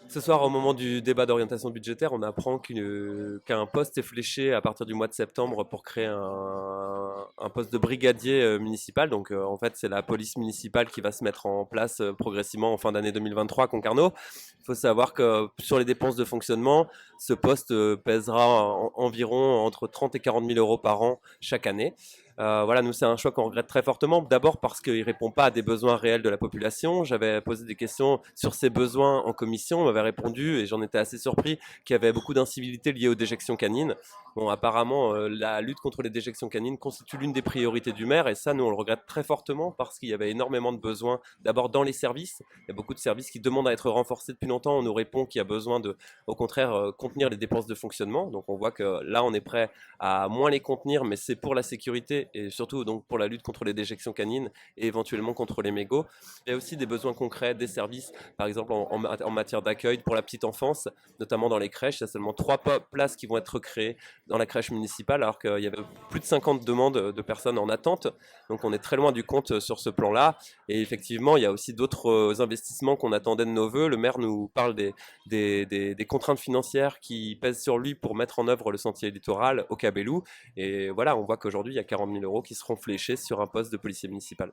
Ce soir, au moment du débat d'orientation budgétaire, on apprend qu'un poste est fléché à partir du mois de septembre pour créer un poste de brigadier municipal. Donc, en fait, c'est la police municipale qui va se mettre en place progressivement en fin d'année 2023 à Concarneau. Il faut savoir que sur les dépenses de fonctionnement, ce poste pèsera environ entre 30 et 40 000 euros par an chaque année. Voilà, nous, c'est un choix qu'on regrette très fortement. D'abord parce qu'il ne répond pas à des besoins réels de la population. J'avais posé des questions sur ces besoins en commission. On m'avait répondu, et j'en étais assez surpris, qu'il y avait beaucoup d'incivilités liées aux déjections canines. Bon, apparemment, la lutte contre les déjections canines constitue l'une des priorités du maire. Et ça, nous, on le regrette très fortement parce qu'il y avait énormément de besoins. D'abord, dans les services. Il y a beaucoup de services qui demandent à être renforcés depuis longtemps. On nous répond qu'il y a besoin de, au contraire, contenir les dépenses de fonctionnement. Donc, on voit que là, on est prêt à moins les contenir, mais c'est pour la sécurité et surtout donc pour la lutte contre les déjections canines et éventuellement contre les mégots. Il y a aussi des besoins concrets, des services, par exemple en matière d'accueil pour la petite enfance, notamment dans les crèches. Il y a seulement 3 places qui vont être créées dans la crèche municipale, alors qu'il y avait plus de 50 demandes de personnes en attente. Donc on est très loin du compte sur ce plan-là. Et effectivement, il y a aussi d'autres investissements qu'on attendait de nos voeux. Le maire nous parle des contraintes financières qui pèsent sur lui pour mettre en œuvre le sentier littoral au Cabellou. Et voilà, on voit qu'aujourd'hui, il y a 40 000 euros qui seront fléchés sur un poste de policier municipal.